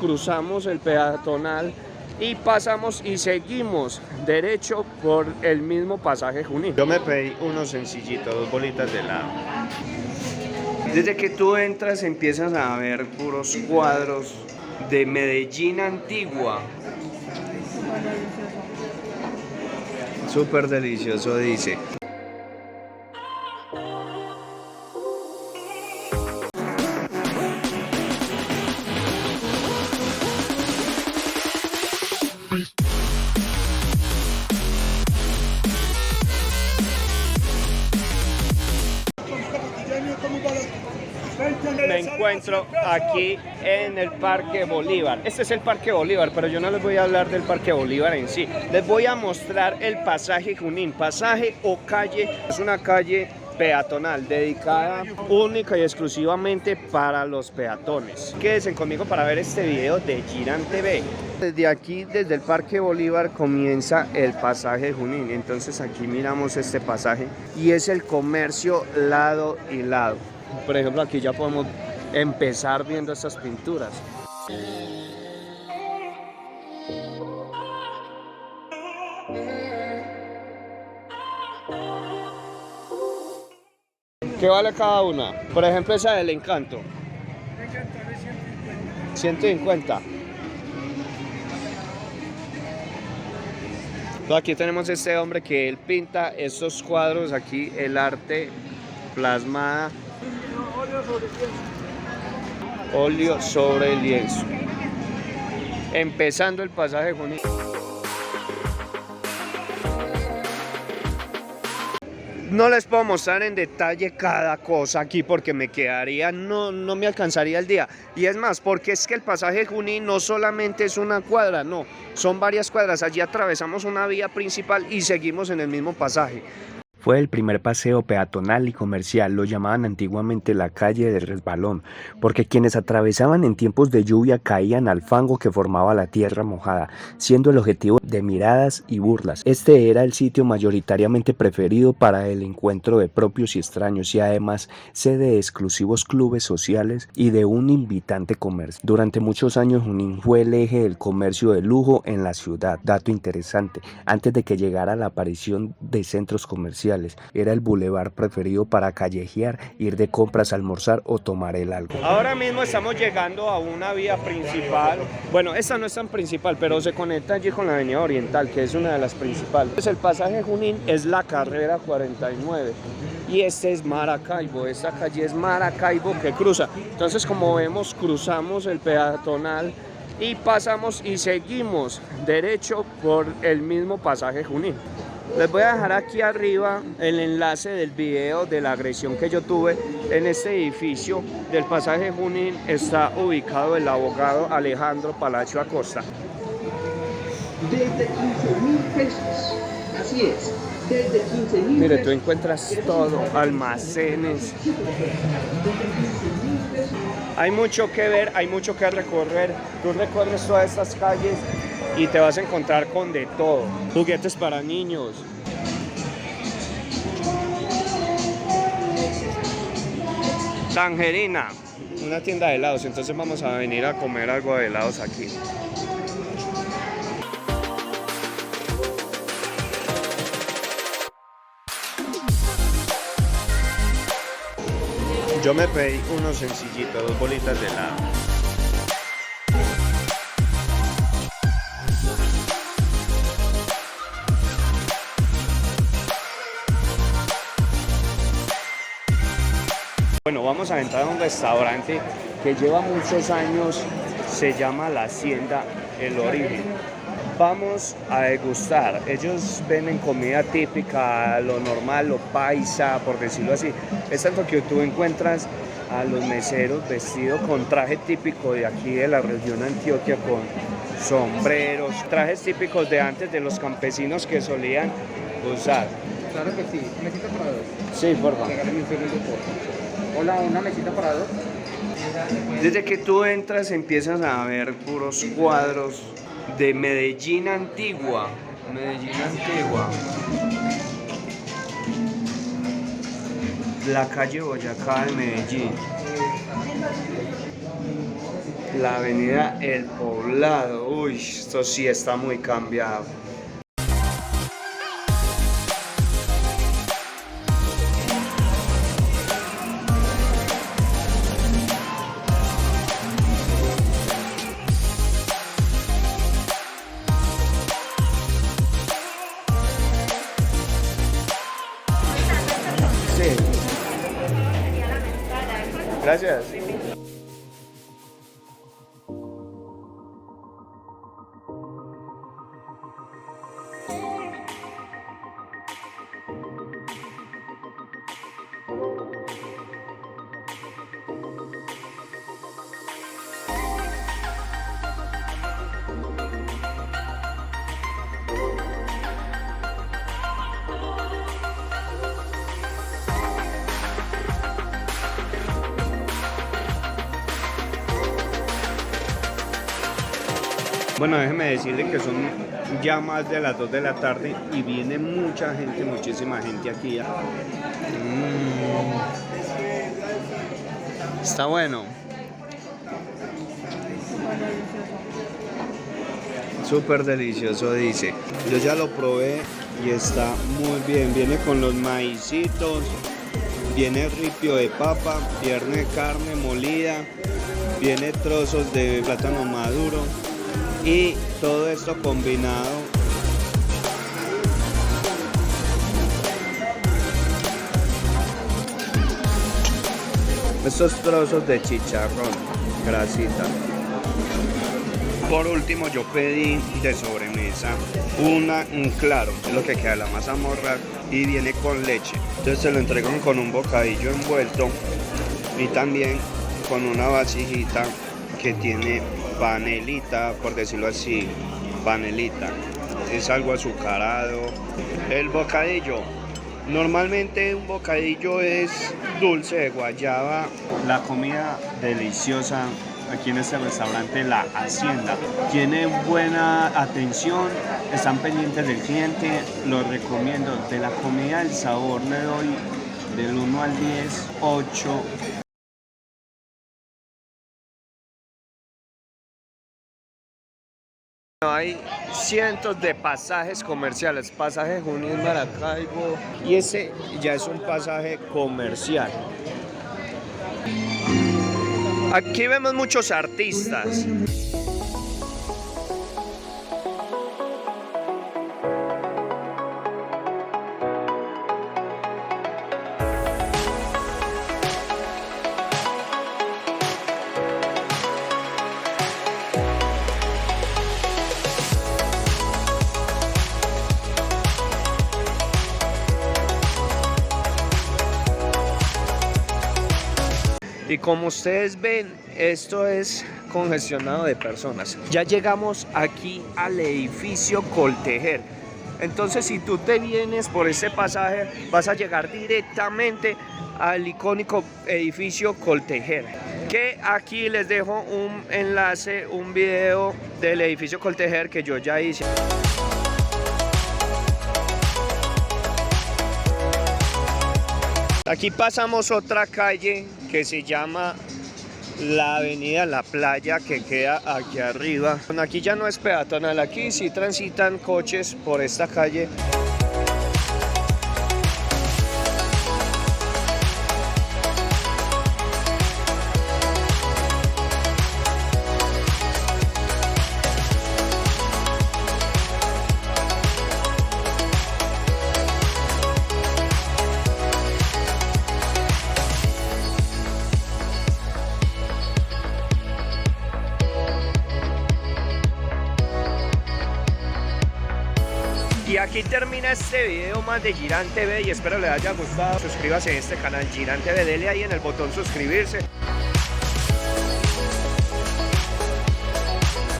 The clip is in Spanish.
cruzamos el peatonal y pasamos y seguimos derecho por el mismo pasaje Junín. Yo me pedí unos sencillitos, 2 bolitas de helado. Desde que tú entras empiezas a ver puros cuadros de Medellín antigua. Súper delicioso, dice. Me encuentro aquí en el Parque Bolívar. Este es el Parque Bolívar, pero yo no les voy a hablar del Parque Bolívar en sí. Les voy a mostrar el pasaje Junín. Pasaje o calle, es una calle peatonal dedicada única y exclusivamente para los peatones. Quédense conmigo para ver este video de Girán TV. Desde aquí, desde el Parque Bolívar, comienza el pasaje Junín. Entonces aquí miramos este pasaje y es el comercio lado y lado. Por ejemplo, aquí ya podemos empezar viendo estas pinturas. ¿Qué vale cada una? Por ejemplo, esa del Encanto. 150. Aquí tenemos este hombre que él pinta estos cuadros aquí, el arte plasmada. Óleo sobre lienzo. Empezando el pasaje Junín. No les puedo mostrar en detalle cada cosa aquí porque me quedaría, no me alcanzaría el día. Y es más, porque es que el pasaje Junín no solamente es una cuadra, no, son varias cuadras. Allí atravesamos una vía principal y seguimos en el mismo pasaje. Fue el primer paseo peatonal y comercial, lo llamaban antiguamente la calle del resbalón, porque quienes atravesaban en tiempos de lluvia caían al fango que formaba la tierra mojada, siendo el objetivo de miradas y burlas. Este era el sitio mayoritariamente preferido para el encuentro de propios y extraños y además sede de exclusivos clubes sociales y de un invitante comercio. Durante muchos años Junín fue el eje del comercio de lujo en la ciudad. Dato interesante, antes de que llegara la aparición de centros comerciales, era el bulevar preferido para callejear, ir de compras, almorzar o tomar el algo. Ahora mismo estamos llegando a una vía principal. Bueno, esta no es tan principal, pero se conecta allí con la avenida Oriental, que es una de las principales. El pasaje Junín es la carrera 49 y este es Maracaibo. Esta calle es Maracaibo que cruza. Entonces, como vemos, cruzamos el peatonal y pasamos y seguimos derecho por el mismo pasaje Junín. Les voy a dejar aquí arriba el enlace del video de la agresión que yo tuve en este edificio del pasaje Junín. Está ubicado el abogado Alejandro Palacio Acosta. Desde 15.000 pesos, así es, desde 15.000 Mire, tú encuentras todo, almacenes. Hay mucho que ver, hay mucho que recorrer. Tú recorres todas estas calles y te vas a encontrar con de todo. Juguetes para niños. Tangerina, una tienda de helados. Entonces vamos a venir a comer algo de helados aquí. Yo me pedí unos sencillitos, 2 bolitas de helado. Bueno, vamos a entrar a un restaurante que lleva muchos años, se llama La Hacienda El Origen. Vamos a degustar. Ellos venden comida típica, lo normal, lo paisa, por decirlo así. Es tanto que tú encuentras a los meseros vestidos con traje típico de aquí de la región Antioquia, con sombreros, trajes típicos de antes de los campesinos que solían usar. Claro que sí. ¿Mesita para dos? Sí, por favor. Regálame un segundo, por favor. Hola, una mesita para dos. Desde que tú entras empiezas a ver puros cuadros de Medellín antigua. Medellín antigua. La calle Boyacá de Medellín. La avenida El Poblado. Uy, esto sí está muy cambiado. Sí. Gracias. Bueno, déjeme decirle que son ya más de las 2 de la tarde y viene mucha gente, muchísima gente aquí. Está bueno. Súper delicioso, dice. Yo ya lo probé y está muy bien. Viene con los maicitos, viene ripio de papa, viene carne molida, viene trozos de plátano maduro. Y todo esto combinado estos trozos de chicharrón, grasita. Por último yo pedí de sobremesa un claro, es lo que queda la masa morra y viene con leche. Entonces se lo entregan con un bocadillo envuelto y también con una vasijita que tiene panelita, por decirlo así, panelita. Es algo azucarado. El bocadillo, normalmente un bocadillo es dulce de guayaba. La comida deliciosa aquí en este restaurante La Hacienda. Tiene buena atención, están pendientes del cliente, lo recomiendo. De la comida, el sabor le doy del 1 al 10, 8. Hay cientos de pasajes comerciales, pasaje Junín Maracaibo, y ese ya es un pasaje comercial. Aquí vemos muchos artistas. Y como ustedes ven, esto es congestionado de personas. Ya llegamos aquí al edificio Coltejer. Entonces, si tú te vienes por este pasaje, vas a llegar directamente al icónico edificio Coltejer. Que aquí les dejo un enlace, un video del edificio Coltejer que yo ya hice. Aquí pasamos otra calle que se llama la avenida La Playa, que queda aquí arriba. Bueno, aquí ya no es peatonal, aquí sí transitan coches por esta calle. Y aquí termina este video más de Girán TV y espero les haya gustado. Suscríbase a este canal Girán TV, dele ahí en el botón suscribirse.